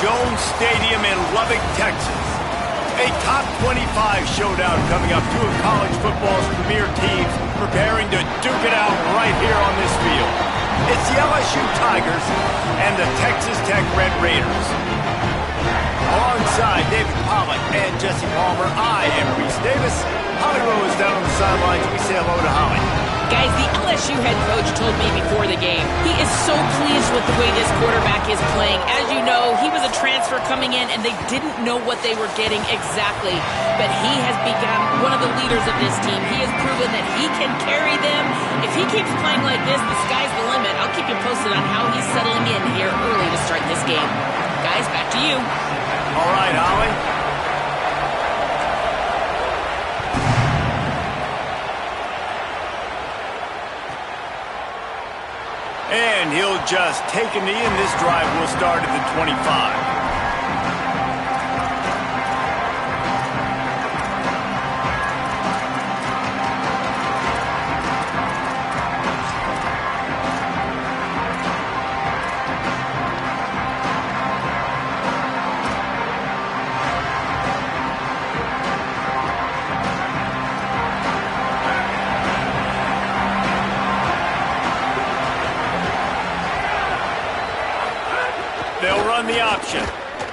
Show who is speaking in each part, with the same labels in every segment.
Speaker 1: Jones Stadium in Lubbock, Texas. A top 25 showdown coming up. Two of college football's premier teams preparing to duke it out right here on this field. It's the LSU Tigers and the Texas Tech Red Raiders. Alongside David Pollack and Jesse Palmer, I am Reese Davis. Holly Rose down on the sidelines. We say hello to Holly.
Speaker 2: Guys, the LSU head coach told me before the game, he is so pleased with the way this quarterback is playing. As you know, he was a transfer coming in, and they didn't know what they were getting exactly. But he has become one of the leaders of this team. He has proven that he can carry them. If he keeps playing like this, the sky's the limit. I'll keep you posted on how he's settling in here early to start this game. Guys, back to you.
Speaker 1: All right, Holly. And he'll just take a knee, and this drive will start at the 25. They'll run the option.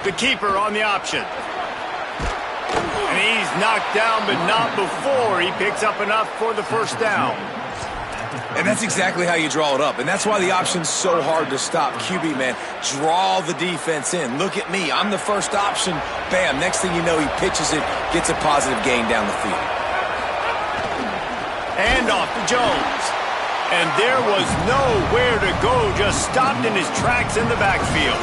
Speaker 1: The keeper on the option. And he's knocked down, but not before he picks up enough for the first down.
Speaker 3: And that's exactly how you draw it up. And that's why the option's so hard to stop. QB, man, draw the defense in. Look at me. I'm the first option. Bam. Next thing you know, he pitches it, gets a positive gain down the field.
Speaker 1: And off to Jones. And there was nowhere to go, just stopped in his tracks in the backfield.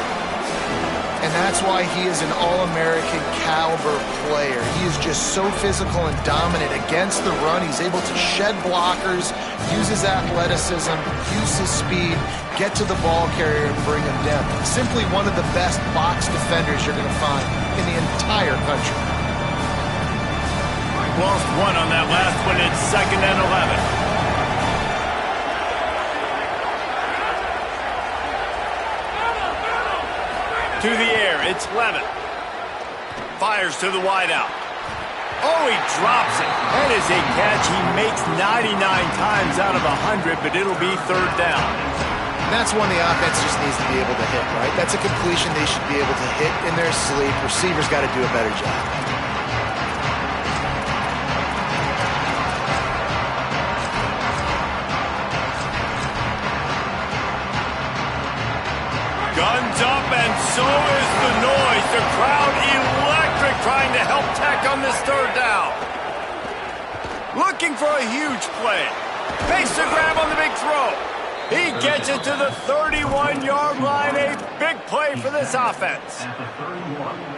Speaker 4: And that's why he is an All-American caliber player. He is just so physical and dominant against the run. He's able to shed blockers, use his athleticism, use his speed, get to the ball carrier and bring him down. Simply one of the best box defenders you're going to find in the entire country.
Speaker 1: Lost one on that last one. It's 2nd and 11. To the air, it's Levin. Fires to the wideout. Oh, he drops it. That is a catch he makes 99 times out of 100, but it'll be 3rd down.
Speaker 4: And that's one the offense just needs to be able to hit, right? That's a completion they should be able to hit in their sleep. Receivers got to do a better job.
Speaker 1: Guns up, and so is the noise. The crowd electric, trying to help Tech on this 3rd down. Looking for a huge play. Makes the grab on the big throw. He gets it to the 31-yard line. A big play for this offense.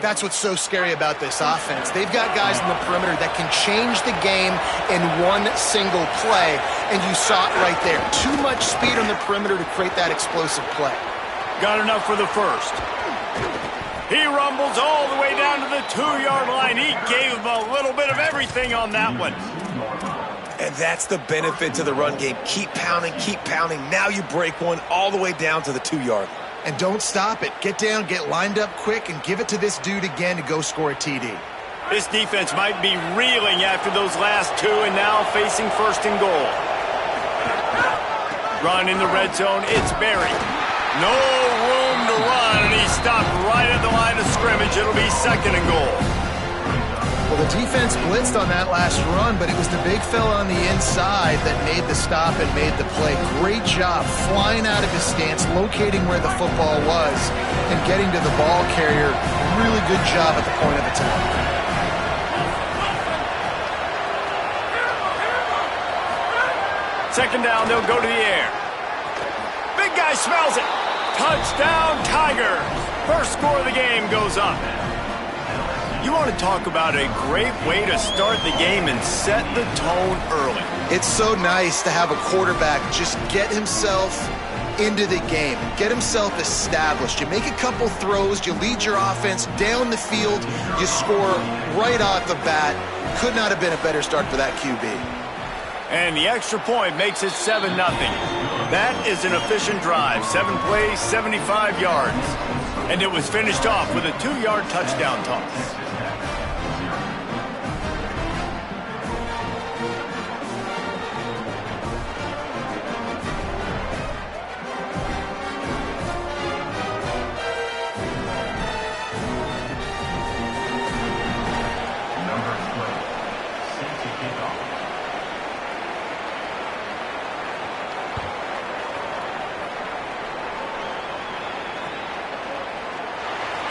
Speaker 4: That's what's so scary about this offense. They've got guys in the perimeter that can change the game in one single play, and you saw it right there. Too much speed on the perimeter to create that explosive play.
Speaker 1: Got enough for the first. He rumbles all the way down to the 2-yard line. He gave him a little bit of everything on that one.
Speaker 3: And that's the benefit to the run game. Keep pounding, keep pounding. Now you break one all the way down to the 2-yard line.
Speaker 4: And don't stop it. Get down, get lined up quick, and give it to this dude again to go score a TD.
Speaker 1: This defense might be reeling after those last two, and now facing 1st and goal. Run in the red zone. It's Berry. No room to run, and he stopped right at the line of scrimmage. It'll be 2nd and goal.
Speaker 4: Well, the defense blitzed on that last run, but it was the big fella on the inside that made the stop and made the play. Great job flying out of his stance, locating where the football was, and getting to the ball carrier. Really good job at the point of attack.
Speaker 1: Second down, they'll go to the air. Big guy smells it. Touchdown, Tigers. First score of the game goes up. You want to talk about a great way to start the game and set the tone early.
Speaker 4: It's so nice to have a quarterback just get himself into the game, get himself established. You make a couple throws, you lead your offense down the field, you score right off the bat. Could not have been a better start for that QB.
Speaker 1: And the extra point makes it 7-0. That is an efficient drive. 7 plays, 75 yards. And it was finished off with a 2-yard touchdown toss.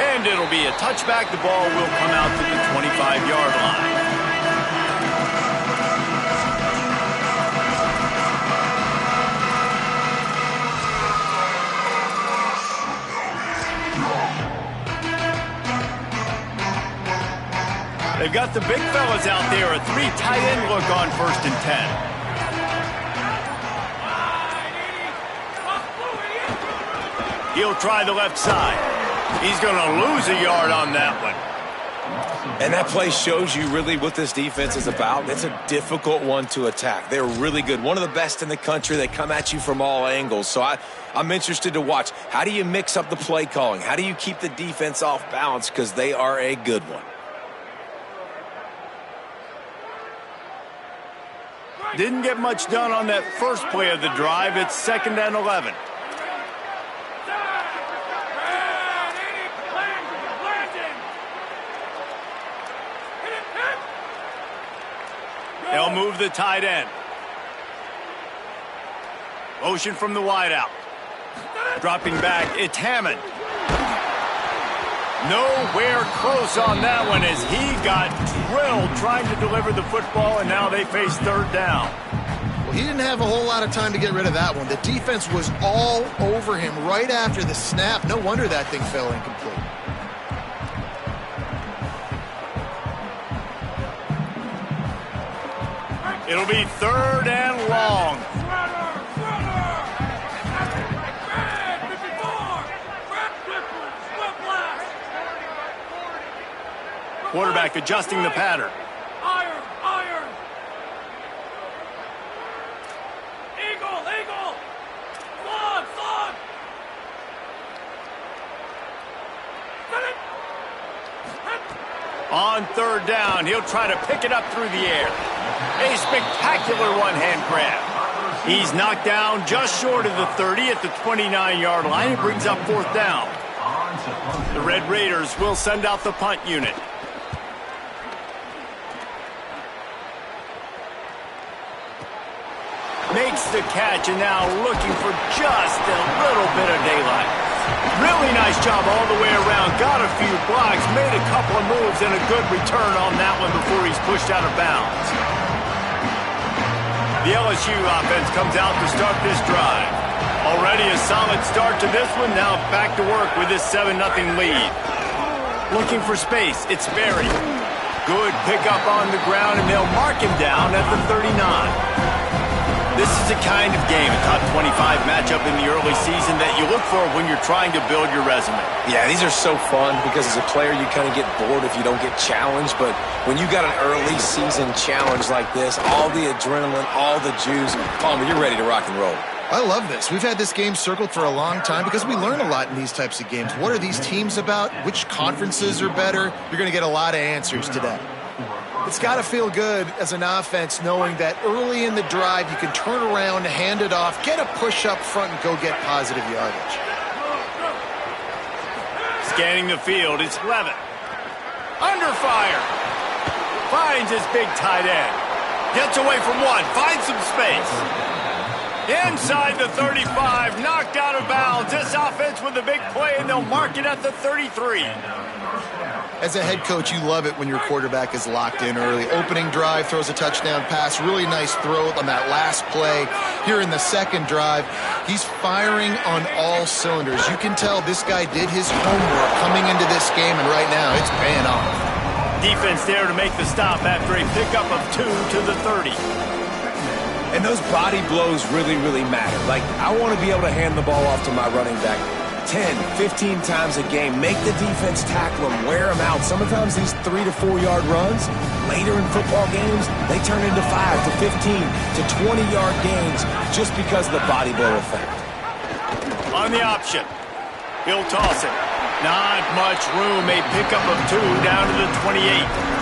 Speaker 1: And it'll be a touchback. The ball will come out to the 25-yard line. They've got the big fellas out there. A 3 tight end look on 1st and 10. He'll try the left side. He's going to lose a yard on that one.
Speaker 3: And that play shows you really what this defense is about. It's a difficult one to attack. They're really good. One of the best in the country. They come at you from all angles. So I'm interested to watch. How do you mix up the play calling? How do you keep the defense off balance? Because they are a good one.
Speaker 1: Didn't get much done on that first play of the drive. It's 2nd and 11. They'll move the tight end. Motion from the wideout. Dropping back, it's Hammond. Nowhere close on that one as he got drilled trying to deliver the football, and now they face 3rd down.
Speaker 4: Well, he didn't have a whole lot of time to get rid of that one. The defense was all over him right after the snap. No wonder that thing fell incomplete.
Speaker 1: It'll be 3rd and long. Quarterback adjusting the pattern.
Speaker 5: Iron. Eagle. Slug.
Speaker 1: On 3rd down, he'll try to pick it up through the air. A spectacular one-hand grab. He's knocked down just short of the 30 at the 29-yard line. It brings up 4th down. The Red Raiders will send out the punt unit. Makes the catch and now looking for just a little bit of daylight. Really nice job all the way around. Got a few blocks, made a couple of moves, and a good return on that one before he's pushed out of bounds. The LSU offense comes out to start this drive. Already a solid start to this one. Now back to work with this 7-0 lead. Looking for space. It's Berry. Good pickup on the ground, and they'll mark him down at the 39. This is the kind of game, a top 25 matchup in the early season that you look for when you're trying to build your resume.
Speaker 3: Yeah, these are so fun because as a player you kind of get bored if you don't get challenged. But when you got an early season challenge like this, all the adrenaline, all the juice, Palmer, you're ready to rock and roll.
Speaker 4: I love this. We've had this game circled for a long time because we learn a lot in these types of games. What are these teams about? Which conferences are better? You're going to get a lot of answers today. It's got to feel good as an offense knowing that early in the drive you can turn around, hand it off, get a push up front, and go get positive yardage.
Speaker 1: Scanning the field, it's Levitt. Under fire. Finds his big tight end. Gets away from one, finds some space. Inside the 35, knocked out of bounds. This offense with a big play, and they'll mark it at the 33.
Speaker 4: As a head coach, you love it when your quarterback is locked in early. Opening drive, throws a touchdown pass. Really nice throw on that last play. Here in the second drive, he's firing on all cylinders. You can tell this guy did his homework coming into this game, and right now it's paying off.
Speaker 1: Defense there to make the stop after a pickup of 2 to the 30.
Speaker 3: And those body blows really, really matter. Like, I want to be able to hand the ball off to my running back 10, 15 times a game. Make the defense tackle them, wear them out. Sometimes these 3 to 4 yard runs, later in football games, they turn into 5 to 15 to 20-yard gains just because of the body blow effect.
Speaker 1: On the option, he'll toss it. Not much room. A pickup of 2 down to the 28.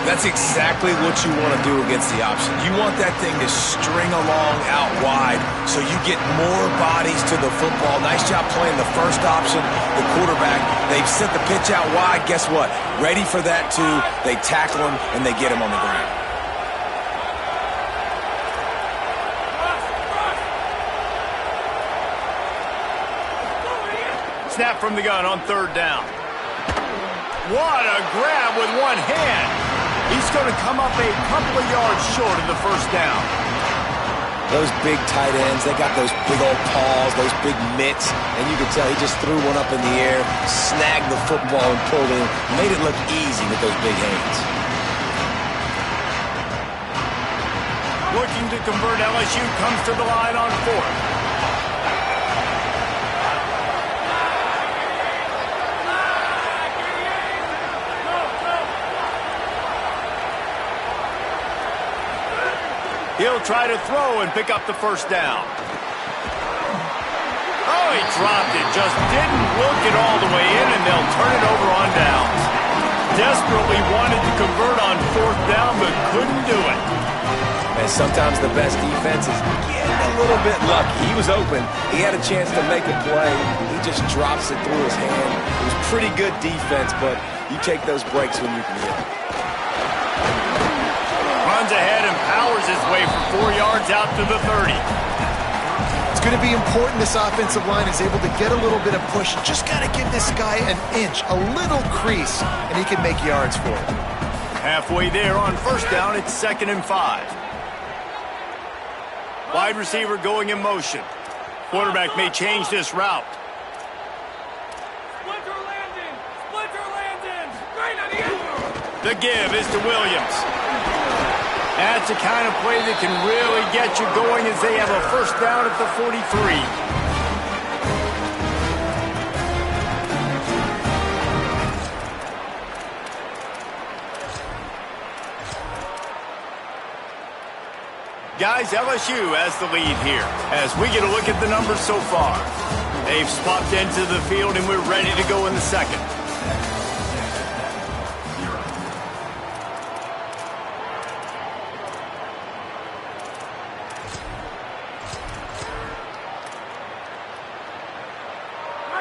Speaker 3: That's exactly what you want to do against the option. You want that thing to string along out wide so you get more bodies to the football. Nice job playing the first option, the quarterback. They've sent the pitch out wide. Guess what? Ready for that too. They tackle him and they get him on the ground.
Speaker 1: Snap from the gun on 3rd down. What a grab with one hand. He's going to come up a couple of yards short of the 1st down.
Speaker 3: Those big tight ends, they got those big old paws, those big mitts, and you can tell he just threw one up in the air, snagged the football and pulled in, made it look easy with those big hands.
Speaker 1: Looking to convert, LSU comes to the line on 4th. He'll try to throw and pick up the 1st down. Oh, he dropped it. Just didn't look it all the way in, and they'll turn it over on downs. Desperately wanted to convert on 4th down, but couldn't do it.
Speaker 3: And sometimes the best defense is getting a little bit lucky. He was open. He had a chance to make a play. He just drops it through his hand. It was pretty good defense, but you take those breaks when you can get it.
Speaker 1: Runs ahead and powers his way for 4 yards out to the 30.
Speaker 4: It's going to be important this offensive line is able to get a little bit of push. Just got to give this guy an inch, a little crease, and he can make yards for it.
Speaker 1: Halfway there on 1st down, it's 2nd and 5. Wide receiver going in motion. Quarterback may change this route.
Speaker 5: Splinter landing! Splinter landing! Right on the end zone!
Speaker 1: The give is to Williams. That's the kind of play that can really get you going as they have a 1st down at the 43. Guys, LSU has the lead here as we get a look at the numbers so far. They've swapped into the field and we're ready to go in the 2nd.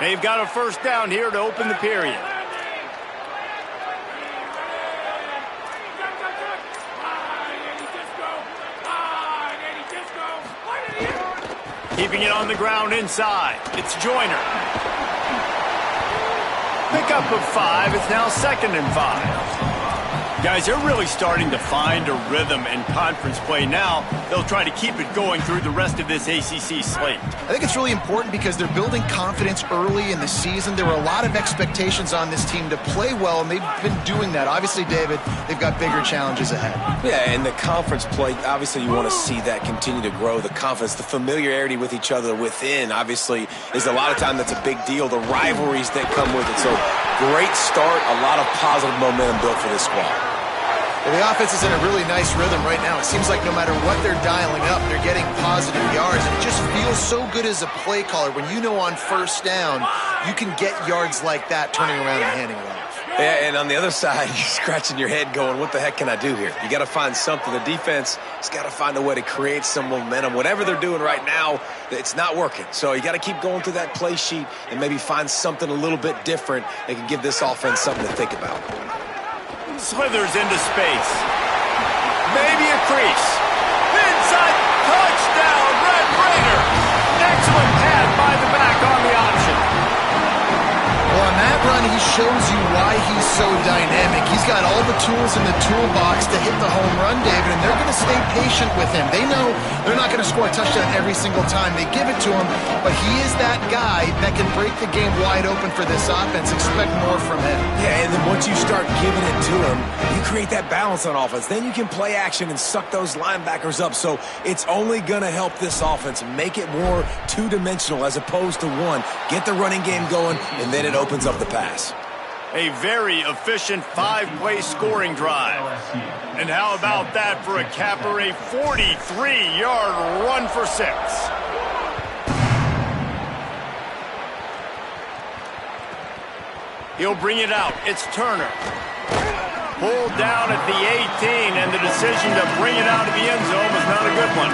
Speaker 1: They've got a 1st down here to open the period. Keeping it on the ground inside. It's Joyner. Pickup of 5. It's now 2nd and 5. Guys, they're really starting to find a rhythm in conference play now. They'll try to keep it going through the rest of this ACC slate.
Speaker 4: I think it's really important because they're building confidence early in the season. There were a lot of expectations on this team to play well, and they've been doing that. Obviously, David, they've got bigger challenges ahead.
Speaker 3: Yeah, and the conference play, obviously you want to see that continue to grow. The confidence, the familiarity with each other within, obviously, is a lot of time that's a big deal. The rivalries that come with it. So, great start, a lot of positive momentum built for this squad.
Speaker 4: Well, the offense is in a really nice rhythm right now. It seems like no matter what they're dialing up, they're getting positive yards. And it just feels so good as a play caller when you know on 1st down, you can get yards like that turning around and handing it off.
Speaker 3: Yeah, and on the other side, you're scratching your head going, what the heck can I do here? You got to find something. The defense has got to find a way to create some momentum. Whatever they're doing right now, it's not working. So you got to keep going through that play sheet and maybe find something a little bit different that can give this offense something to think about.
Speaker 1: Slithers into space. Maybe a crease. Inside, touchdown, Red Raider. Excellent pass by the back on the option.
Speaker 4: Well, on that run, he shows you why he's so dynamic. He's got all the tools in the toolbox to hit the home run, David, and they're going to stay patient with him. They know they're not going to score a touchdown every single time they give it to him, but he is that guy that can break the game wide open for this offense. Expect more from him.
Speaker 3: Yeah, and then once you start giving it to him, you create that balance on offense. Then you can play action and suck those linebackers up. So it's only going to help this offense make it more two-dimensional as opposed to one. Get the running game going, and then it opens up the pass.
Speaker 1: A very efficient 5-play scoring drive. And how about that for a capper, a 43-yard run for 6. He'll bring it out. It's Turner. Pulled down at the 18, and the decision to bring it out of the end zone was not a good one.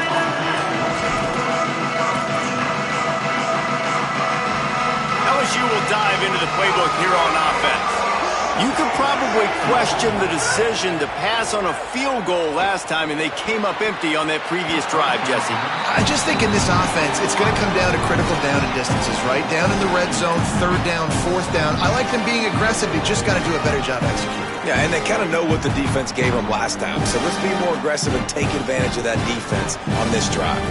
Speaker 1: LSU will dive into the playbook here on offense. You could probably question the decision to pass on a field goal last time, and they came up empty on that previous drive, Jesse.
Speaker 4: I just think in this offense, it's going to come down to critical down and distances, right? Down in the red zone, third down, fourth down. I like them being aggressive. They just got to do a better job executing.
Speaker 3: Yeah, and they kind of know what the defense gave them last time. So let's be more aggressive and take advantage of that defense on this drive.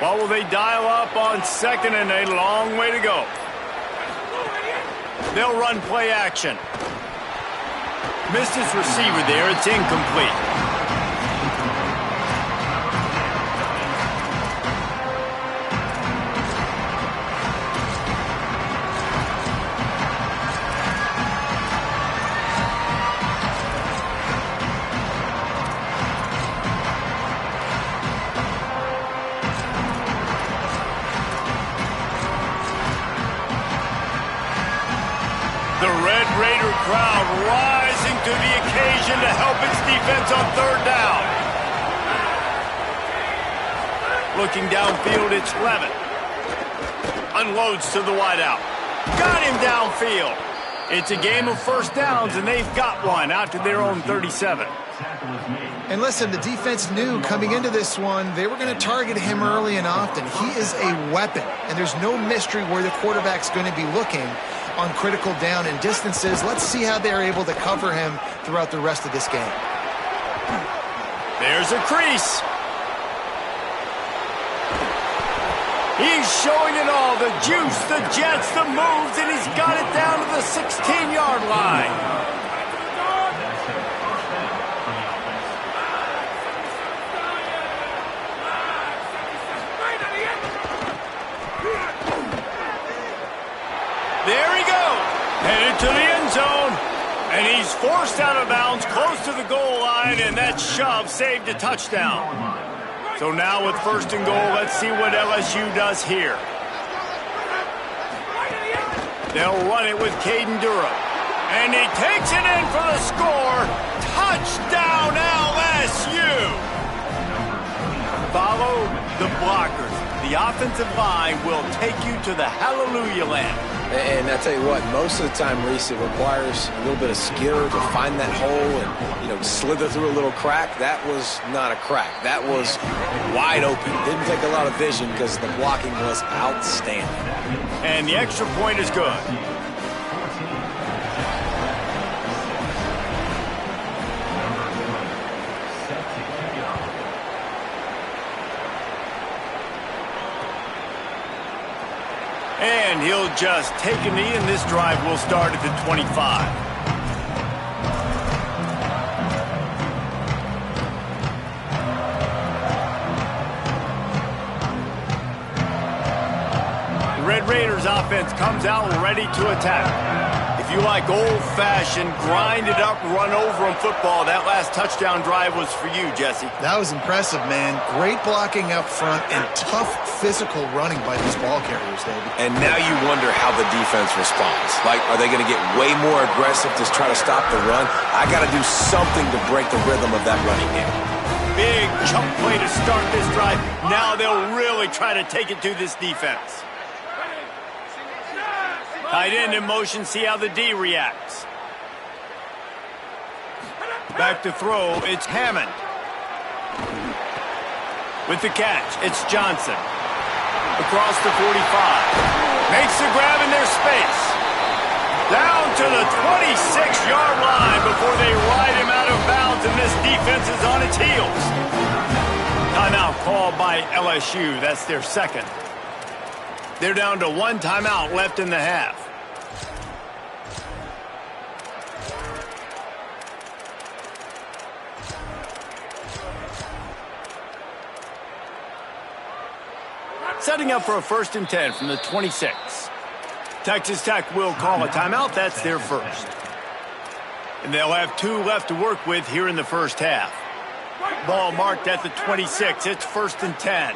Speaker 1: What will they dial up on second and a long way to go? They'll run play action. Missed his receiver there. It's incomplete. The Red Raider crowd rising to the occasion to help its defense on third down. Looking downfield, it's Levin. Unloads to the wideout. Got him downfield. It's a game of first downs, and they've got one out to their own 37.
Speaker 4: And listen, the defense knew coming into this one, they were going to target him early and often. He is a weapon, and there's no mystery where the quarterback's going to be looking on critical down and distances. Let's see how they're able to cover him throughout the rest of this game.
Speaker 1: There's a crease. He's showing it all, the juice, the jets, the moves, and he's got it down to the 16-yard line. There he goes, headed to the end zone, and he's forced out of bounds close to the goal line, and that shove saved a touchdown. So now with first and goal, let's see what LSU does here. They'll run it with Caden Durham, and he takes it in for the score. Touchdown LSU! Follow the blockers. The offensive line will take you to the hallelujah land.
Speaker 3: And I tell you what, most of the time, Reese, it requires a little bit of skill to find that hole and, slither through a little crack. That was not a crack. That was wide open. Didn't take a lot of vision because the blocking was outstanding.
Speaker 1: And the extra point is good. And he'll just take a knee, and this drive will start at the 25. The Red Raiders offense comes out ready to attack. If you like old-fashioned, grind-it-up, run-over-'em football, that last touchdown drive was for you, Jesse.
Speaker 4: That was impressive, man. Great blocking up front and tough physical running by these ball carriers, David.
Speaker 3: And now you wonder how the defense responds. Like, are they going to get way more aggressive to try to stop the run? I got to do something to break the rhythm of that running game.
Speaker 1: Big chunk play to start this drive. Now they'll really try to take it to this defense. Tight end in motion, see how the D reacts. Back to throw, it's Hammond. With the catch, it's Johnson. Across the 45. Makes the grab in their space. Down to the 26-yard line before they ride him out of bounds, and this defense is on its heels. Timeout called by LSU. That's their second. They're down to one timeout left in the half. Setting up for a 1st and 10 from the 26. Texas Tech will call a timeout. That's their first. And they'll have 2 left to work with here in the first half. Ball marked at the 26. It's 1st and 10.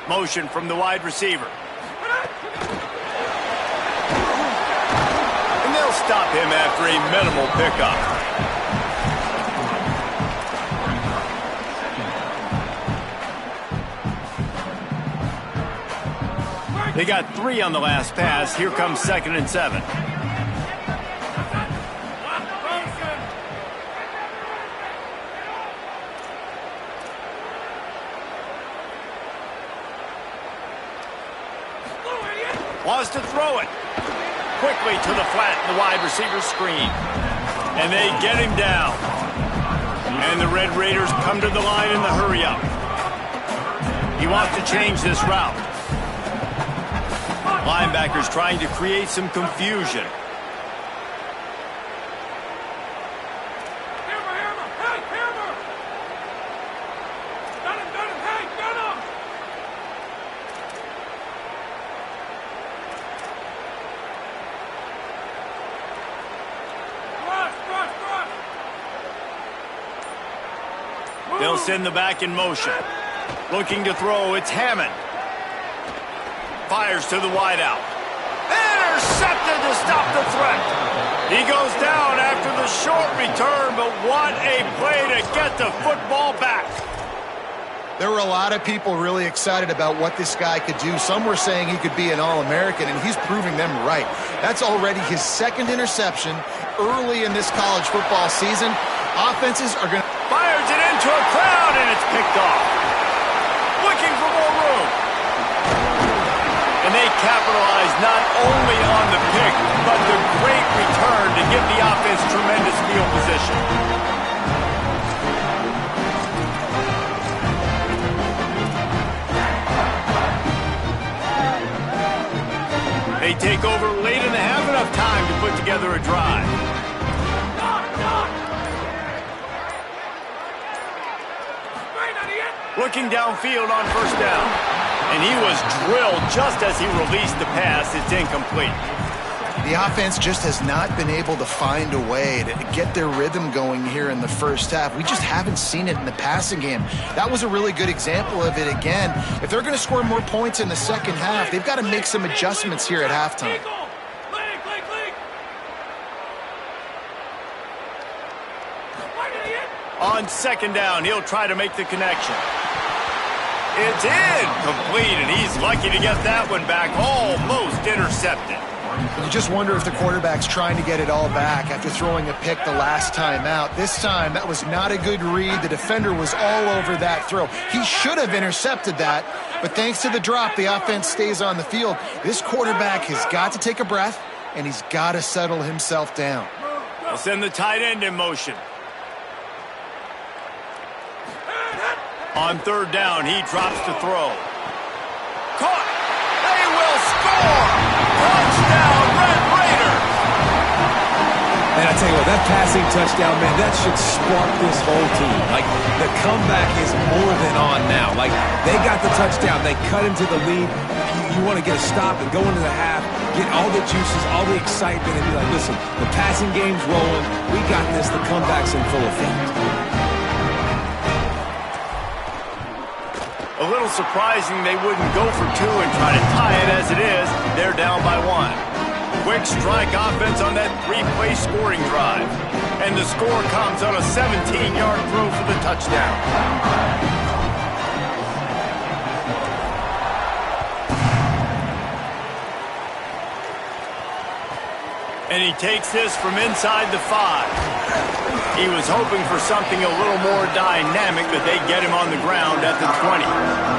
Speaker 1: Motion from the wide receiver. And they'll stop him after a minimal pickup. They got 3 on the last pass. Here comes 2nd and 7. Wants to throw it. Quickly to the flat, the wide receiver screen. And they get him down. And the Red Raiders come to the line in the hurry-up. He wants to change this route. Linebackers trying to create some confusion. They'll send the back in motion. Looking to throw, it's Hammond. Fires to the wideout. Intercepted to stop the threat. He goes down after the short return, but what a play to get the football back.
Speaker 4: There were a lot of people really excited about what this guy could do. Some were saying he could be an All-American, and he's proving them right. That's already his 2nd interception early in this college football season. Offenses are going to...
Speaker 1: Fires it into a crowd, and it's picked off. Looking for more room. And they capitalize not only on the pick, but the great return to give the offense tremendous field position. They take over late in the half, enough time to put together a drive. Looking downfield on 1st down. And he was drilled just as he released the pass. It's incomplete.
Speaker 4: The offense just has not been able to find a way to get their rhythm going here in the first half. We just haven't seen it in the passing game. That was a really good example of it again. If they're going to score more points in the second half, they've got to make some adjustments here at halftime.
Speaker 1: On 2nd down, he'll try to make the connection. It's incomplete, and he's lucky to get that one back, almost intercepted.
Speaker 4: You just wonder if the quarterback's trying to get it all back after throwing a pick the last time out. This time, that was not a good read. The defender was all over that throw. He should have intercepted that, but thanks to the drop, the offense stays on the field. This quarterback has got to take a breath, and he's got to settle himself down.
Speaker 1: They'll send the tight end in motion. On 3rd down, he drops to throw. Caught! They will score! Touchdown, Red Raiders!
Speaker 3: And I tell you what, that passing touchdown, man, that should spark this whole team. Like, the comeback is more than on now. Like, they got the touchdown. They cut into the lead. You want to get a stop and go into the half, get all the juices, all the excitement, and be like, listen, the passing game's rolling. We got this. The comeback's in full effect.
Speaker 1: A little surprising they wouldn't go for 2 and try to tie it as it is. They're down by 1. Quick strike offense on that 3-play scoring drive. And the score comes on a 17-yard throw for the touchdown. And he takes this from inside the 5. He was hoping for something a little more dynamic, but they get him on the ground at the 20.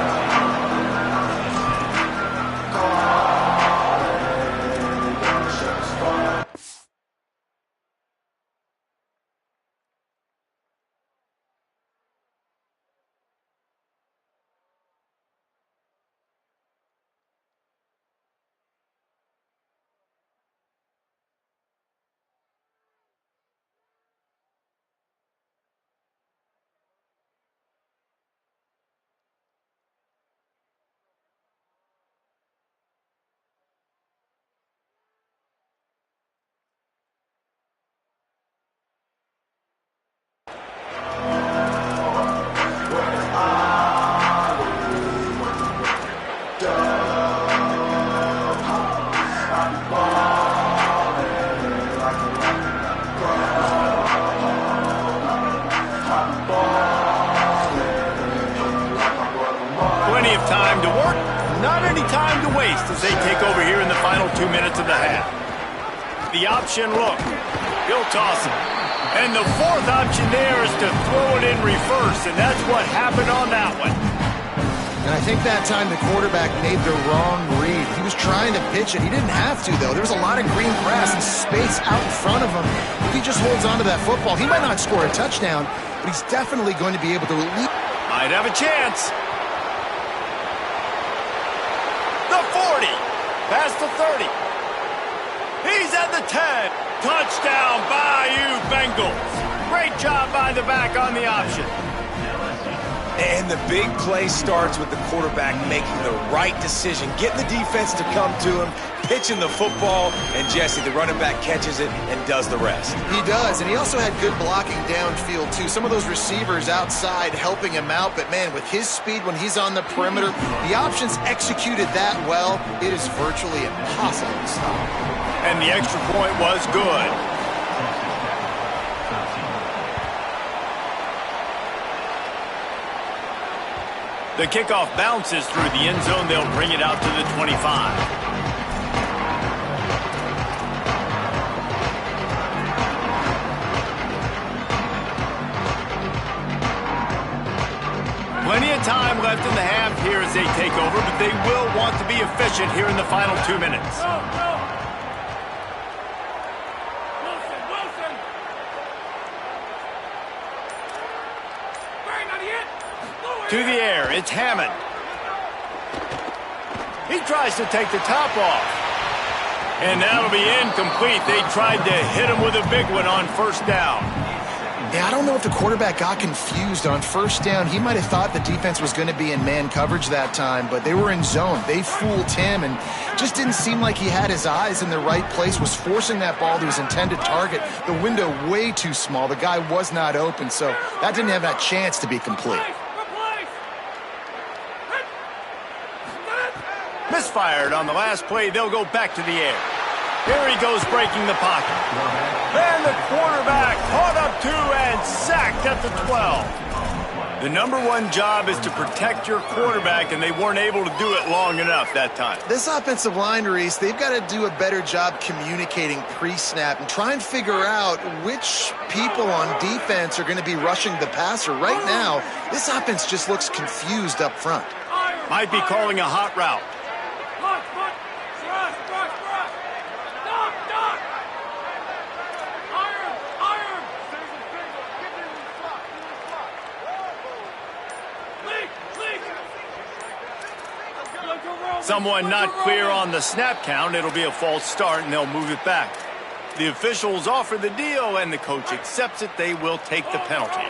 Speaker 1: as they take over here in the final 2 minutes of the half. The option look. He'll toss it. And the fourth option there is to throw it in reverse, and that's what happened on that one.
Speaker 4: And I think that time the quarterback made the wrong read. He was trying to pitch it. He didn't have to, though. There was a lot of green grass and space out in front of him. If he just holds on to that football, he might not score a touchdown, but he's definitely going to be able to lead.
Speaker 1: Might have a chance. The 40. Past the 30. He's at the 10. Touchdown, Bayou Bengals. Great job by the back on the option.
Speaker 3: And the big play starts with the quarterback making the right decision, getting the defense to come to him, pitching the football, and Jesse, the running back, catches it and does the rest.
Speaker 4: He does, and he also had good blocking downfield, too. Some of those receivers outside helping him out, but, man, with his speed when he's on the perimeter, the options executed that well, it is virtually impossible to stop.
Speaker 1: And the extra point was good. The kickoff bounces through the end zone. They'll bring it out to the 25. Plenty of time left in the half here as they take over, but they will want to be efficient here in the final 2 minutes. To the air, it's Hammond. He tries to take the top off. And that'll be incomplete. They tried to hit him with a big one on first down.
Speaker 4: Yeah, I don't know if the quarterback got confused on first down. He might have thought the defense was going to be in man coverage that time, but they were in zone. They fooled him and just didn't seem like he had his eyes in the right place, was forcing that ball to his intended target. The window way too small. The guy was not open, so that didn't have that chance to be complete.
Speaker 1: Misfired on the last play. They'll go back to the air. Here he goes breaking the pocket. And the quarterback caught up to and sacked at the 12. The number one job is to protect your quarterback, and they weren't able to do it long enough that time.
Speaker 4: This offensive line, Reese, they've got to do a better job communicating pre-snap and try and figure out which people on defense are going to be rushing the passer. Right now, this offense just looks confused up front.
Speaker 1: Might be calling a hot route. Someone not clear on the snap count. It'll be a false start, and they'll move it back. The officials offer the deal, and the coach accepts it. They will take the penalty.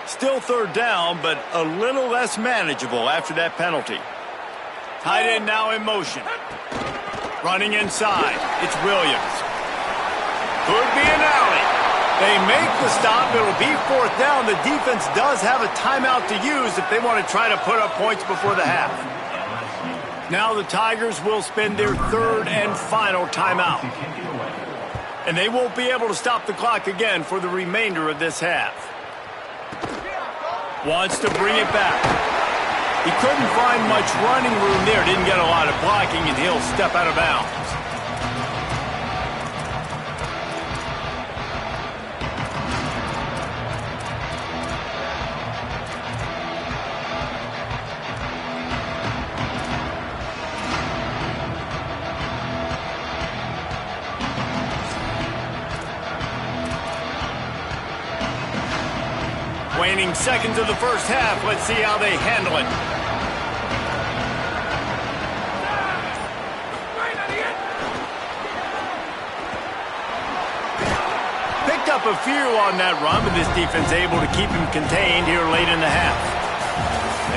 Speaker 1: Still third down, but a little less manageable after that penalty. Tight end now in motion. Running inside. It's Williams. Could be an alley. They make the stop. It'll be fourth down. The defense does have a timeout to use if they want to try to put up points before the half. Now the Tigers will spend their third and final timeout. And they won't be able to stop the clock again for the remainder of this half. Wants to bring it back. He couldn't find much running room there. Didn't get a lot of blocking, and he'll step out of bounds. Waning seconds of the first half. Let's see how they handle it. Picked up a few on that run, but this defense able to keep him contained here late in the half.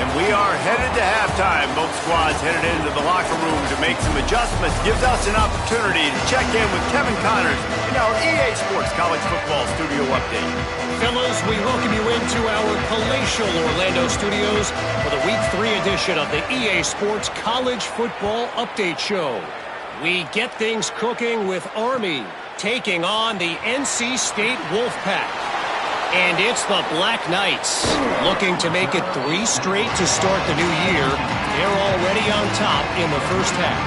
Speaker 1: And we are headed to halftime. Both squads headed into the locker room to make some adjustments. Gives us an opportunity to check in with Kevin Connors in our EA Sports College Football Studio Update.
Speaker 6: Fellas, we welcome you into our palatial Orlando studios for the Week 3 edition of the EA Sports College Football Update Show. We get things cooking with Army taking on the NC State Wolfpack. And it's the Black Knights looking to make it 3 straight to start the new year. They're already on top in the first half.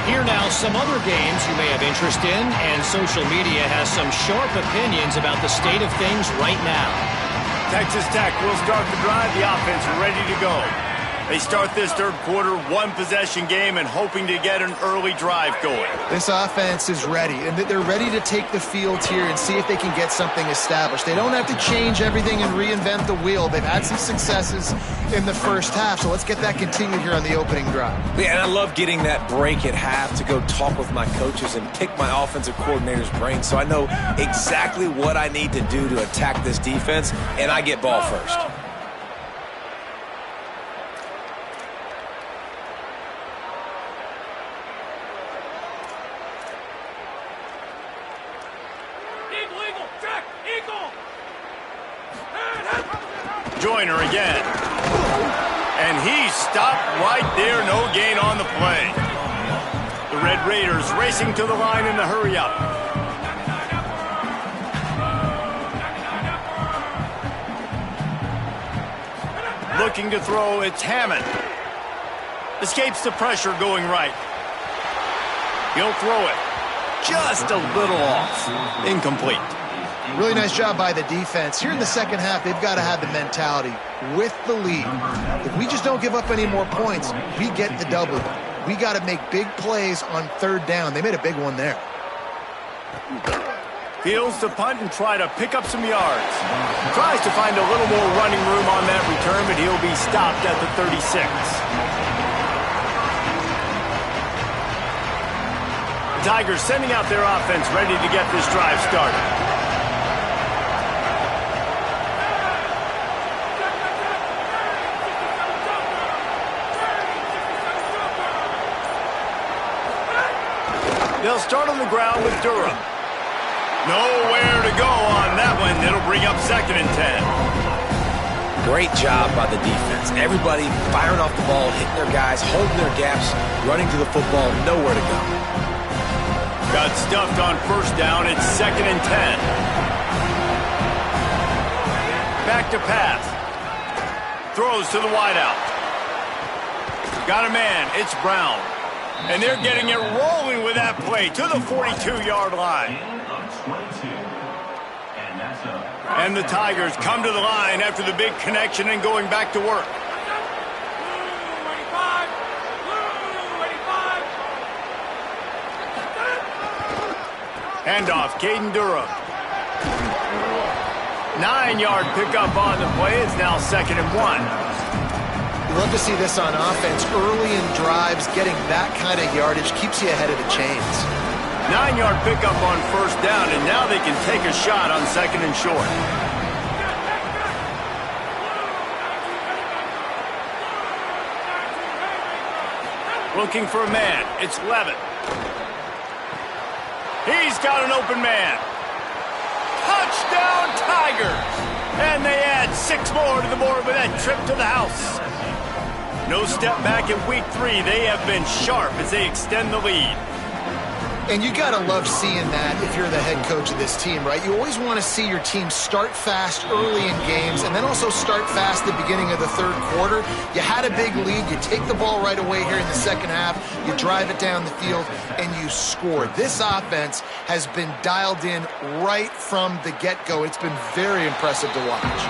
Speaker 6: Here now, some other games you may have interest in, and social media has some sharp opinions about the state of things right now.
Speaker 1: Texas Tech will start the drive. The offense ready to go. They start this third quarter, one-possession game, and hoping to get an early drive going.
Speaker 4: This offense is ready, and they're ready to take the field here and see if they can get something established. They don't have to change everything and reinvent the wheel. They've had some successes in the first half, so let's get that continued here on the opening drive.
Speaker 3: Yeah, and I love getting that break at half to go talk with my coaches and pick my offensive coordinator's brain so I know exactly what I need to do to attack this defense, and I get ball first.
Speaker 1: Joyner again. And he stopped right there. No gain on the play. The Red Raiders racing to the line in the hurry-up. Looking to throw, it's Hammond. Escapes the pressure going right. He'll throw it. Just a little off. Incomplete.
Speaker 4: Really nice job by the defense. Here in the second half, they've got to have the mentality with the lead. If we just don't give up any more points, we get the W. We got to make big plays on third down. They made a big one there.
Speaker 1: Fields to punt and try to pick up some yards. Tries to find a little more running room on that return, but he'll be stopped at the 36. The Tigers sending out their offense ready to get this drive started. They'll start on the ground with Durham. Nowhere to go on that one. It'll bring up 2nd and 10.
Speaker 3: Great job by the defense. Everybody firing off the ball, hitting their guys, holding their gaps, running to the football, nowhere to go.
Speaker 1: Got stuffed on first down. It's 2nd and 10. Back to pass. Throws to the wideout. Got a man. It's Brown. And they're getting it rolling with that play to the 42-yard line. And the Tigers come to the line after the big connection and going back to work. Handoff, Caden Durham. 9-yard pickup on the play. It's now 2nd and 1.
Speaker 4: Love to see this on offense. Early in drives, getting that kind of yardage keeps you ahead of the chains.
Speaker 1: 9-yard pickup on first down, and now they can take a shot on 2nd and short. Looking for a man. It's Levitt. He's got an open man. Touchdown, Tigers! And they add 6 more to the board with that trip to the house. No step back in week 3. They have been sharp as they extend the lead.
Speaker 4: And you got to love seeing that if you're the head coach of this team, right? You always want to see your team start fast early in games and then also start fast at the beginning of the third quarter. You had a big lead. You take the ball right away here in the second half. You drive it down the field, and you score. This offense has been dialed in right from the get-go. It's been very impressive to watch.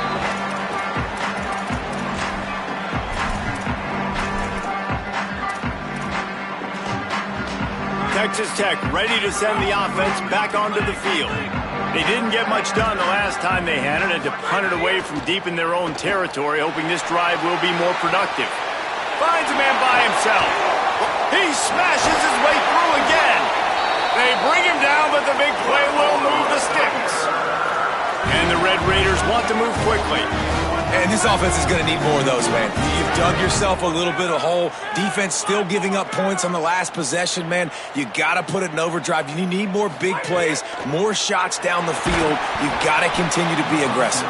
Speaker 1: Texas Tech ready to send the offense back onto the field. They didn't get much done the last time they had it, and to punt it away from deep in their own territory, hoping this drive will be more productive. Finds a man by himself. He smashes his way through again. They bring him down, but the big play will move the sticks. And the Red Raiders want to move quickly.
Speaker 3: And this offense is going to need more of those, man. You've dug yourself a little bit of hole. Defense still giving up points on the last possession, man. You got to put it in overdrive. You need more big plays, more shots down the field. You've got to continue to be aggressive.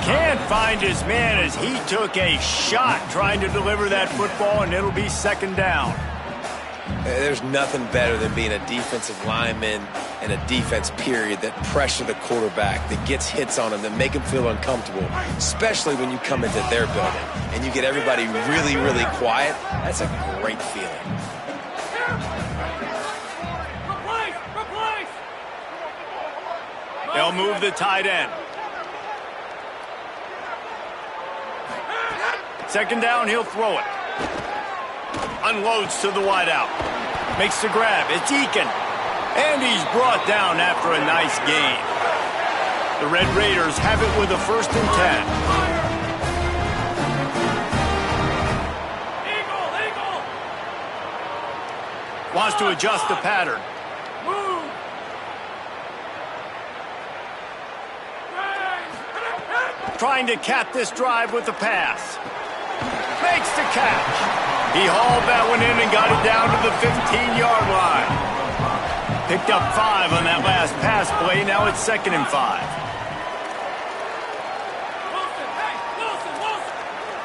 Speaker 1: Can't find his man as he took a shot trying to deliver that football, and it'll be 2nd down.
Speaker 3: There's nothing better than being a defensive lineman and a defense period that pressure the quarterback, that gets hits on him, that make him feel uncomfortable, especially when you come into their building and you get everybody really, really quiet. That's a great feeling.
Speaker 1: They'll move the tight end. Second down, he'll throw it. Unloads to the wideout. Makes the grab. It's Eakin. And he's brought down after a nice gain. The Red Raiders have it with a 1st and 10.
Speaker 5: Eagle!
Speaker 1: Wants to adjust the pattern.
Speaker 5: Move!
Speaker 1: Trying to cap this drive with the pass. Makes the catch. He hauled that one in and got it down to the 15-yard line. Picked up 5 on that last pass play. Now it's 2nd and 5.
Speaker 5: Wilson!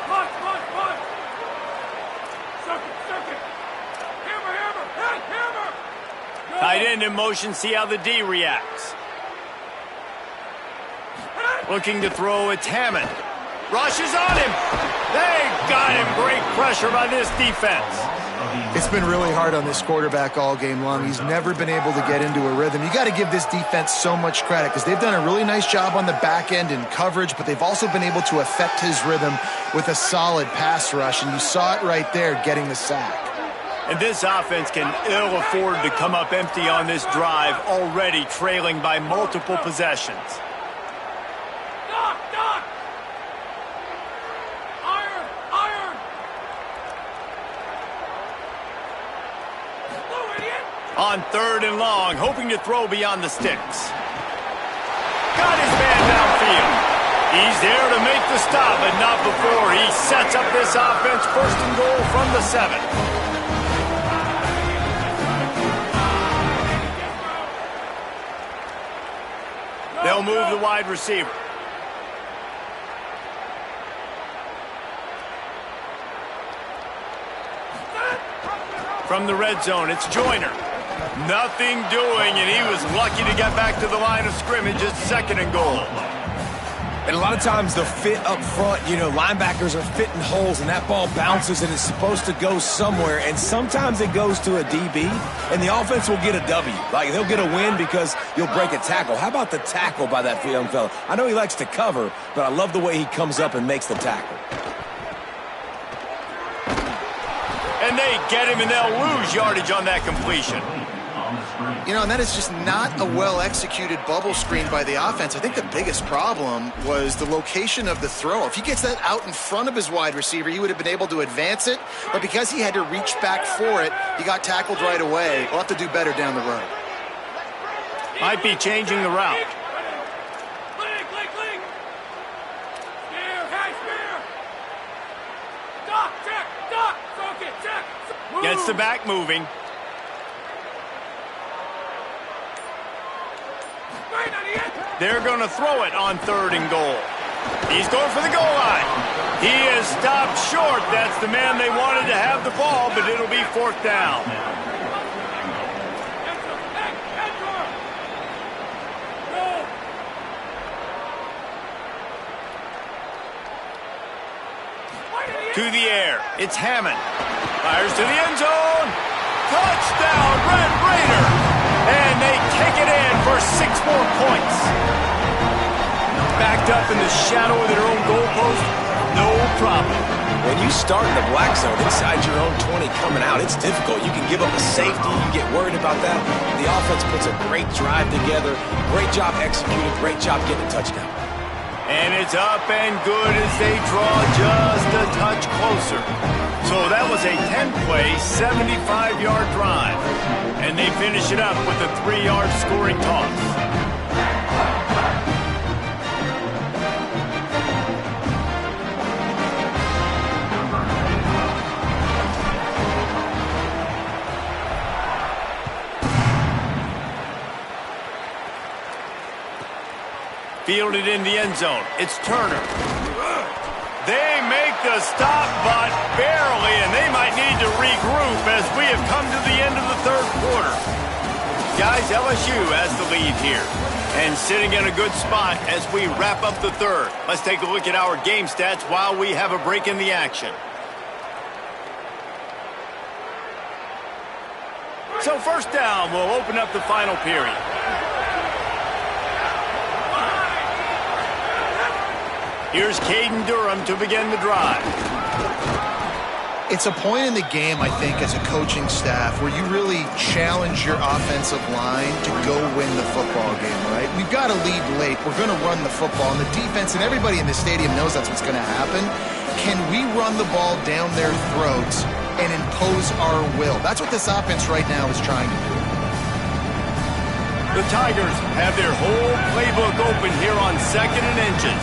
Speaker 5: Run! Circuit! Hammer! Hey, hammer! Go.
Speaker 1: Tight end in motion. See how the D reacts. Looking to throw, it's Hammond. Rushes on him. They got him. Great pressure by this defense.
Speaker 4: It's been really hard on this quarterback all game long. He's never been able to get into a rhythm. You got to give this defense so much credit because they've done a really nice job on the back end in coverage, but they've also been able to affect his rhythm with a solid pass rush, and you saw it right there getting the sack.
Speaker 1: And this offense can ill afford to come up empty on this drive, already trailing by multiple possessions.
Speaker 5: Doc! Iron! Slow, idiot!
Speaker 1: On 3rd and long, hoping to throw beyond the sticks. Got his man downfield. He's there to make the stop, but not before he sets up this offense 1st and goal from the 7. They'll move the wide receiver. From the red zone, it's Joyner. Nothing doing, and he was lucky to get back to the line of scrimmage at 2nd and goal.
Speaker 3: And a lot of times the fit up front, linebackers are fitting holes and that ball bounces and it's supposed to go somewhere. And sometimes it goes to a DB and the offense will get a W. Like they'll get a win because you'll break a tackle. How about the tackle by that young fella? I know he likes to cover, but I love the way he comes up and makes the tackle.
Speaker 1: And they get him and they'll lose yardage on that completion.
Speaker 4: And that is just not a well-executed bubble screen by the offense. I think the biggest problem was the location of the throw. If he gets that out in front of his wide receiver, he would have been able to advance it. But because he had to reach back for it, he got tackled right away. We'll have to do better down the road.
Speaker 1: Might be changing the route.
Speaker 5: Cling! Spear! Doc! Check! Move.
Speaker 1: Gets the back moving. They're going to throw it on 3rd and goal. He's going for the goal line. He is stopped short. That's the man they wanted to have the ball, but it'll be 4th down. To the air. It's Hammond. Fires to the end zone. Touchdown, Red Raider. And they take it in for 6 more points. Backed up in the shadow of their own goalpost, no problem.
Speaker 3: When you start in the black zone inside your own 20 coming out, it's difficult. You can give up a safety. You get worried about that. The offense puts a great drive together. Great job executing. Great job getting a touchdown.
Speaker 1: And it's up and good as they draw just a touch closer. So that was a 10-play, 75-yard drive. And they finish it up with a 3-yard scoring toss. Fielded in the end zone. It's Turner. They make the stop, but barely, and they might need to regroup as we have come to the end of the 3rd quarter. Guys, LSU has the lead here, and sitting in a good spot as we wrap up the 3rd. Let's take a look at our game stats while we have a break in the action. So 1st down will open up the final period. Here's Caden Durham to begin the drive.
Speaker 4: It's a point in the game, I think, as a coaching staff where you really challenge your offensive line to go win the football game, right? We've got to lead late. We're going to run the football. And the defense and everybody in the stadium knows that's what's going to happen. Can we run the ball down their throats and impose our will? That's what this offense right now is trying to do.
Speaker 1: The Tigers have their whole playbook open here on 2nd and inches.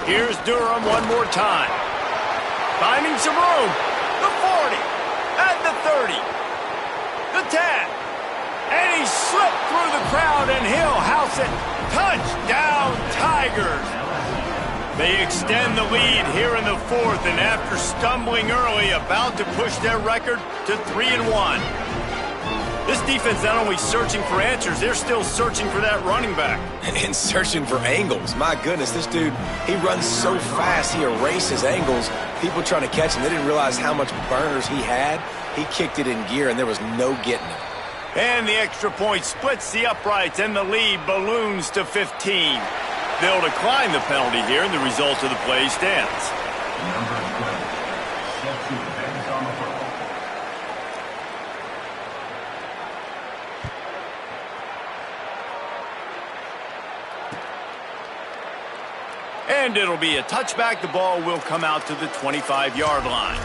Speaker 1: Here's Durham one more time. Finding some room. The 40. At the 30. The 10. And he slipped through the crowd and he'll house it. Touchdown, Tigers. They extend the lead here in the 4th, and after stumbling early, about to push their record to 3-1. This defense not only searching for answers, they're still searching for that running back.
Speaker 3: And searching for angles. My goodness, this dude, he runs so fast, he erases angles. People trying to catch him, they didn't realize how much burners he had. He kicked it in gear, and there was no getting him.
Speaker 1: And the extra point splits the uprights, and the lead balloons to 15. They'll decline the penalty here, and the result of the play stands. And it'll be a touchback. The ball will come out to the 25-yard line.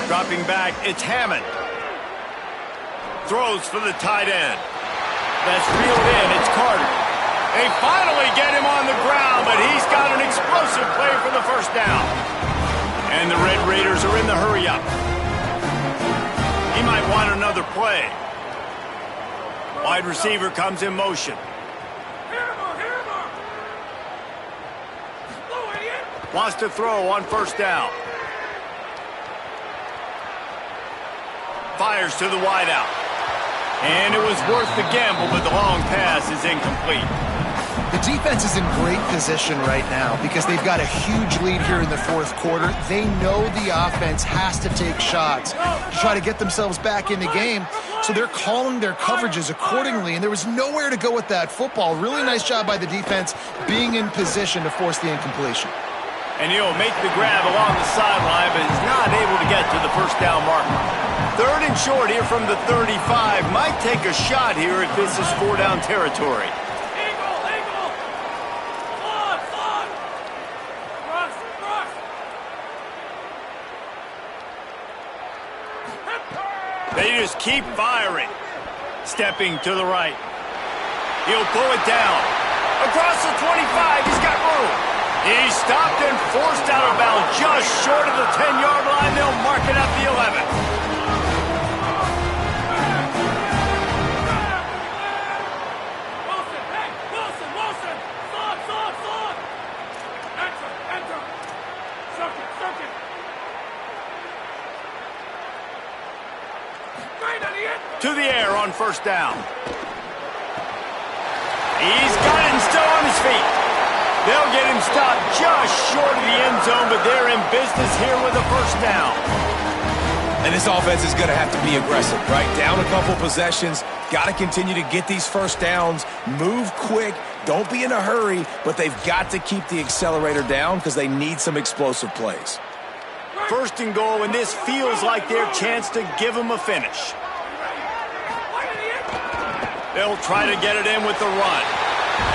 Speaker 1: Dropping back, it's Hammond. Throws for the tight end. That's reeled in, it's Carter. They finally get him on the ground, but he's got an explosive play for the first down. And the Red Raiders are in the hurry-up. He might want another play. Wide receiver comes in motion. Wants to throw on first down. Fires to the wideout. And it was worth the gamble, but the long pass is incomplete.
Speaker 4: The defense is in great position right now because they've got a huge lead here in the 4th quarter. They know the offense has to take shots to try to get themselves back in the game, so they're calling their coverages accordingly, and there was nowhere to go with that football. Really nice job by the defense being in position to force the incompletion.
Speaker 1: And he'll make the grab along the sideline, but is not able to get to the first down marker. 3rd and short here from the 35. Might take a shot here if this is 4-down territory. They just keep firing. Stepping to the right. He'll pull it down. Across the 25, he's got room. He's stopped and forced out of bounds just short of the 10-yard line. They'll mark it at the 11. To the air on first down. He's got him still on his feet. They'll get him stopped just short of the end zone, but they're in business here with a first down.
Speaker 3: And this offense is going to have to be aggressive, right? Down a couple possessions, got to continue to get these first downs, move quick, don't be in a hurry, but they've got to keep the accelerator down because they need some explosive plays.
Speaker 1: 1st and goal, and this feels like their chance to give them a finish. They'll try to get it in with the run.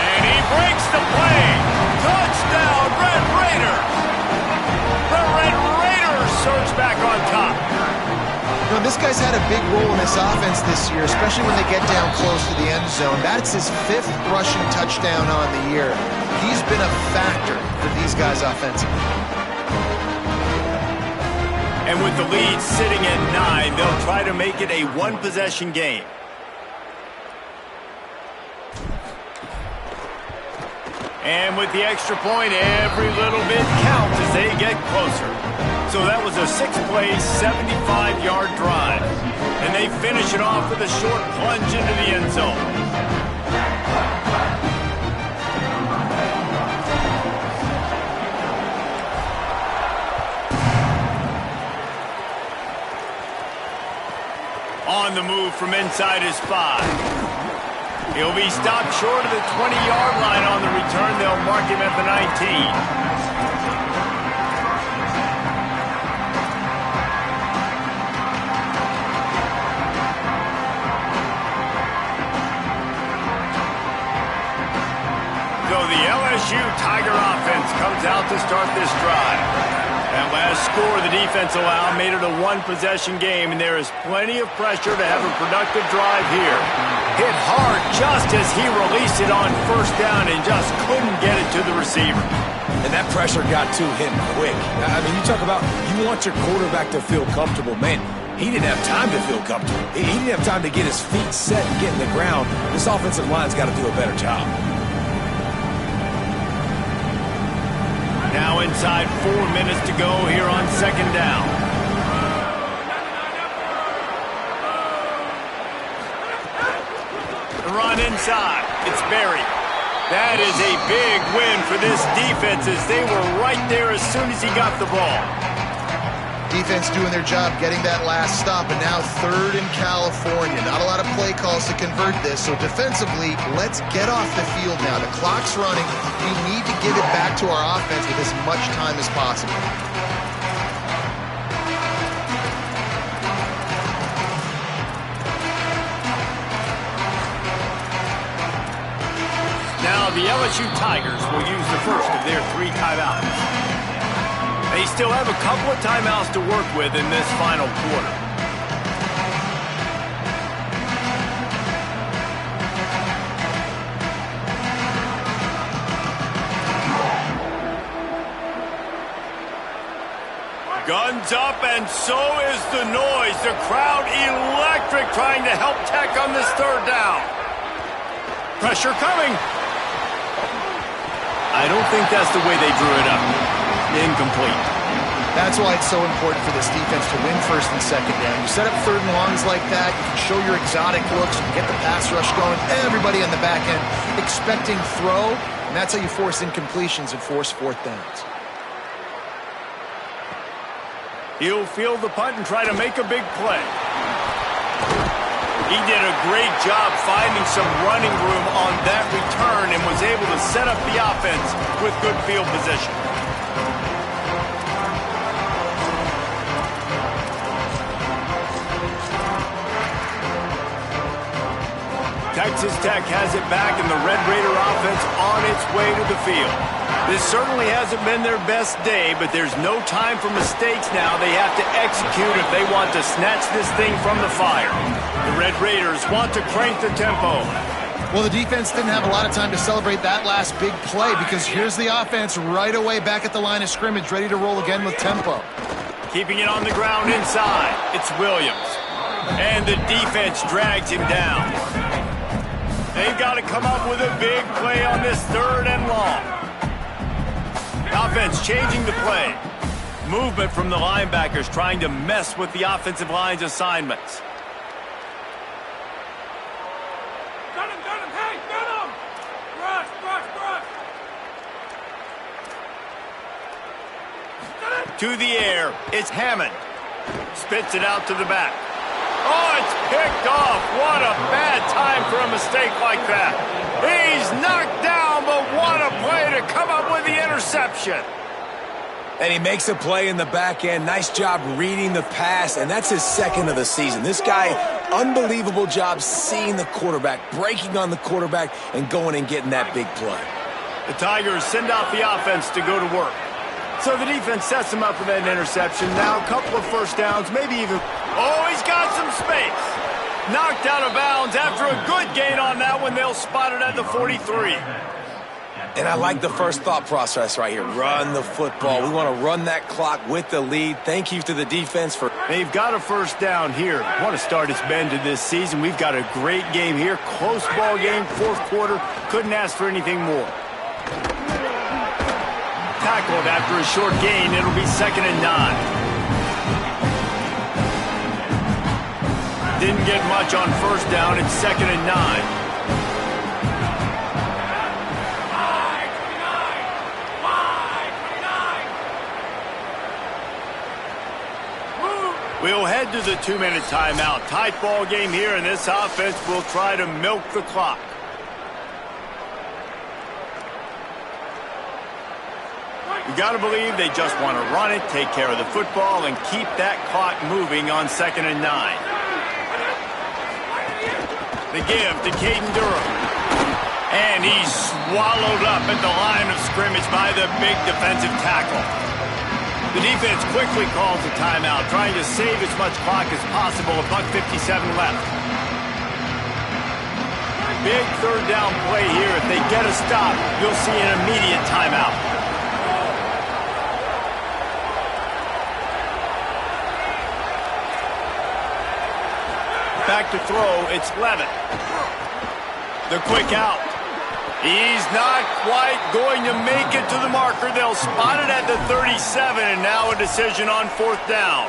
Speaker 1: And he breaks the play. Touchdown, Red Raiders. The Red Raiders surge back on top.
Speaker 4: You know, this guy's had a big role in this offense this year, especially when they get down close to the end zone. That's his 5th rushing touchdown on the year. He's been a factor for these guys offensively.
Speaker 1: And with the lead sitting at 9, they'll try to make it a one-possession game. And with the extra point, every little bit counts as they get closer. So that was a 6-play, 75-yard drive. And they finish it off with a short plunge into the end zone. from inside his 5. He'll be stopped short of the 20-yard line on the return. They'll mark him at the 19. So the LSU Tiger offense comes out to start this drive. That last score the defense allowed made it a one-possession game, and there is plenty of pressure to have a productive drive here. Hit hard just as he released it on first down and just couldn't get it to the receiver.
Speaker 3: And that pressure got to him quick. I mean, you talk about you want your quarterback to feel comfortable. Man, he didn't have time to feel comfortable. He didn't have time to get his feet set and get in the ground. This offensive line's got to do a better job.
Speaker 1: Now inside 4 minutes to go here on second down. The run inside. It's Berry. That is a big win for this defense as they were right there as soon as he got the ball.
Speaker 4: Defense doing their job, getting that last stop, and now 3rd in California. Not a lot of play calls to convert this, so defensively, let's get off the field now. The clock's running. We need to give it back to our offense with as much time as possible.
Speaker 1: Now the LSU Tigers will use the first of their 3 timeouts. They still have a couple of timeouts to work with in this final quarter. Guns up, and so is the noise. The crowd electric trying to help Tech on this 3rd down. Pressure coming. I don't think that's the way they drew it up. Incomplete.
Speaker 4: That's why it's so important for this defense to win 1st and 2nd down. You set up 3rd and longs like that, you can show your exotic looks, you can get the pass rush going, everybody on the back end expecting throw, and that's how you force incompletions and force 4th downs.
Speaker 1: He'll field the punt and try to make a big play. He did a great job finding some running room on that return and was able to set up the offense with good field position. Texas Tech has it back, and the Red Raider offense on its way to the field. This certainly hasn't been their best day, but there's no time for mistakes now. They have to execute if they want to snatch this thing from the fire. The Red Raiders want to crank the tempo.
Speaker 4: Well, the defense didn't have a lot of time to celebrate that last big play because here's the offense right away back at the line of scrimmage, ready to roll again with tempo.
Speaker 1: Keeping it on the ground inside. It's Williams. And the defense drags him down. They've got to come up with a big play on this 3rd and long. Offense changing the play. Movement from the linebackers trying to mess with the offensive line's assignments.
Speaker 5: Got him, hey, got him! Rush!
Speaker 1: To the air, it's Hammond. Spits it out to the back. Oh, it's picked off. What a bad time for a mistake like that. He's knocked down, but what a play to come up with the interception.
Speaker 3: And he makes a play in the back end. Nice job reading the pass, and that's his 2nd of the season. This guy, unbelievable job seeing the quarterback, breaking on the quarterback, and going and getting that big play.
Speaker 1: The Tigers send out the offense to go to work. So the defense sets him up for that interception. Now a couple of 1st downs, maybe even... Oh, he's got some space. Knocked out of bounds after a good gain on that one. They'll spot it at the 43.
Speaker 3: And I like the first thought process right here. Run the football. We want to run that clock with the lead. Thank you to the defense for...
Speaker 1: They've got a 1st down here. What a start it's been to this season. We've got a great game here. Close ball game, 4th quarter. Couldn't ask for anything more. Tackled after a short gain. It'll be 2nd and 9. Didn't get much on 1st down. It's 2nd and 9. We'll head into the 2-minute timeout. Tight ball game here, and this offense will try to milk the clock. You got to believe they just want to run it, take care of the football, and keep that clock moving on 2nd and 9. The give to Caden Durham. And he's swallowed up at the line of scrimmage by the big defensive tackle. The defense quickly calls a timeout, trying to save as much clock as possible. $1:57 left. Big 3rd down play here. If they get a stop, you'll see an immediate timeout. Back to throw, it's Levitt. The quick out. He's not quite going to make it to the marker. They'll spot it at the 37, and now a decision on 4th down.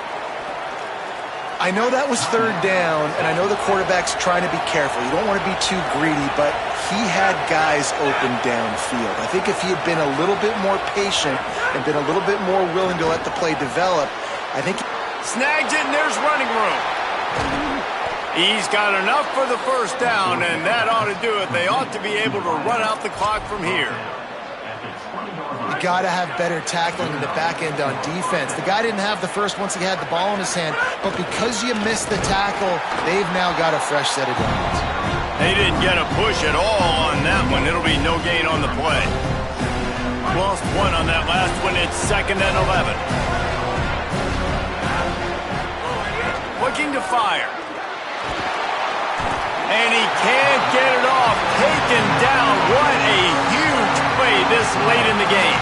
Speaker 4: I know that was 3rd down, and I know the quarterback's trying to be careful. You don't want to be too greedy, but he had guys open downfield. I think if he had been a little bit more patient and been a little bit more willing to let the play develop, I think...
Speaker 1: Snags it, and there's running room. He's got enough for the 1st down, and that ought to do it. They ought to be able to run out the clock from here.
Speaker 4: You got to have better tackling in the back end on defense. The guy didn't have the first once he had the ball in his hand, but because you missed the tackle, they've now got a fresh set of downs.
Speaker 1: They didn't get a push at all on that one. It'll be no gain on the play. Lost 1 on that last one. It's 2nd and 11. Looking to fire. And he can't get it off. Taken down. What a huge play this late in the game.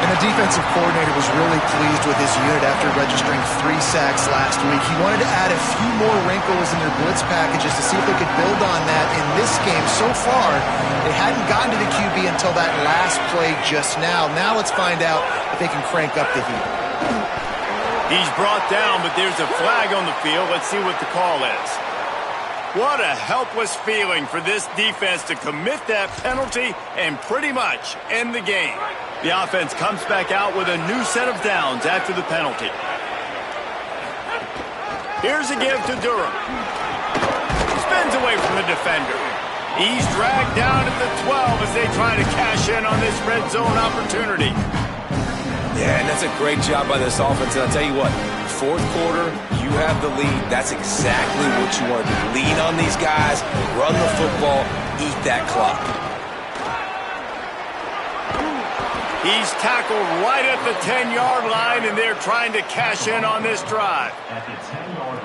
Speaker 4: And the defensive coordinator was really pleased with his unit after registering 3 sacks last week. He wanted to add a few more wrinkles in their blitz packages to see if they could build on that in this game. So far, they hadn't gotten to the QB until that last play just now. Now let's find out if they can crank up the heat.
Speaker 1: He's brought down, but there's a flag on the field. Let's see what the call is. What a helpless feeling for this defense to commit that penalty and pretty much end the game. The offense comes back out with a new set of downs after the penalty. Here's a give to Durham. Spins away from the defender. He's dragged down at the 12 as they try to cash in on this red zone opportunity.
Speaker 3: Yeah, and that's a great job by this offense. And I'll tell you what, 4th quarter, you have the lead. That's exactly what you want to do. Lean on these guys, run the football, eat that clock.
Speaker 1: He's tackled right at the 10-yard line, and they're trying to cash in on this drive.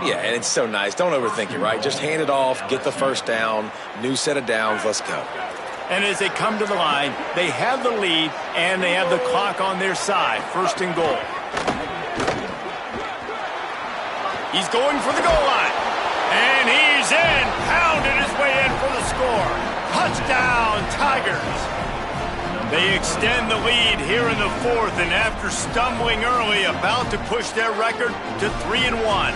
Speaker 3: Yeah, and it's so nice. Don't overthink it, right? Just hand it off, get the 1st down, new set of downs, let's go.
Speaker 1: And as they come to the line, they have the lead, and they have the clock on their side. 1st and goal. He's going for the goal line. And he's in. Pounded his way in for the score. Touchdown, Tigers. They extend the lead here in the 4th, and after stumbling early, about to push their record to 3-1.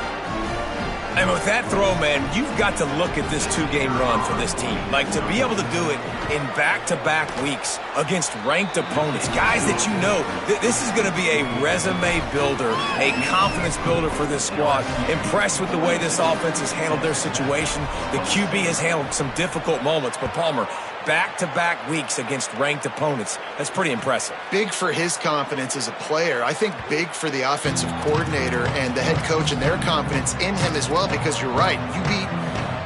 Speaker 3: And with that throw, man, you've got to look at this 2-game run for this team. Like, to be able to do it in back-to-back weeks against ranked opponents, guys that you know, this is going to be a resume builder, a confidence builder for this squad. Impressed with the way this offense has handled their situation. The QB has handled some difficult moments, but Palmer, back-to-back weeks against ranked opponents. That's pretty impressive.
Speaker 4: Big for his confidence as a player. I think big for the offensive coordinator and the head coach and their confidence in him as well, because you're right. You beat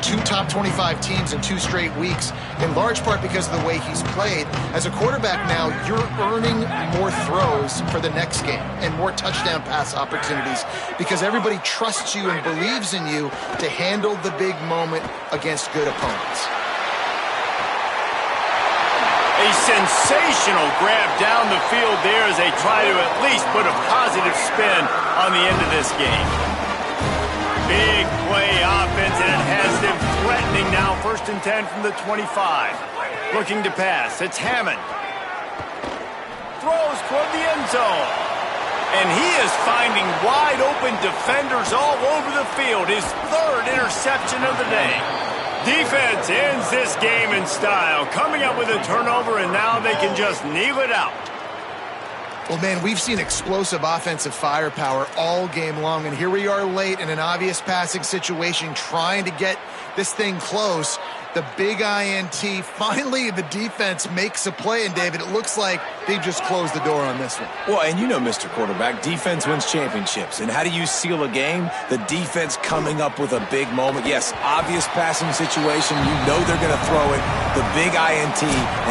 Speaker 4: 2 top 25 teams in 2 straight weeks, in large part because of the way he's played. As a quarterback now, you're earning more throws for the next game and more touchdown pass opportunities because everybody trusts you and believes in you to handle the big moment against good opponents.
Speaker 1: A sensational grab down the field there as they try to at least put a positive spin on the end of this game. Big play offense, and it has them threatening now. 1st and 10 from the 25. Looking to pass. It's Hammond. Throws toward the end zone. And he is finding wide open defenders all over the field. His 3rd interception of the day. Defense ends this game in style, coming up with a turnover, and now they can just kneel it out.
Speaker 4: Well, man, we've seen explosive offensive firepower all game long, and here we are late in an obvious passing situation trying to get this thing close. The big INT, finally the defense makes a play, and David, it looks like they've just closed the door on this one.
Speaker 3: Well, and you know, Mr. Quarterback, defense wins championships. And how do you seal a game? The defense coming up with a big moment. Yes, obvious passing situation. You know they're going to throw it. The big INT, and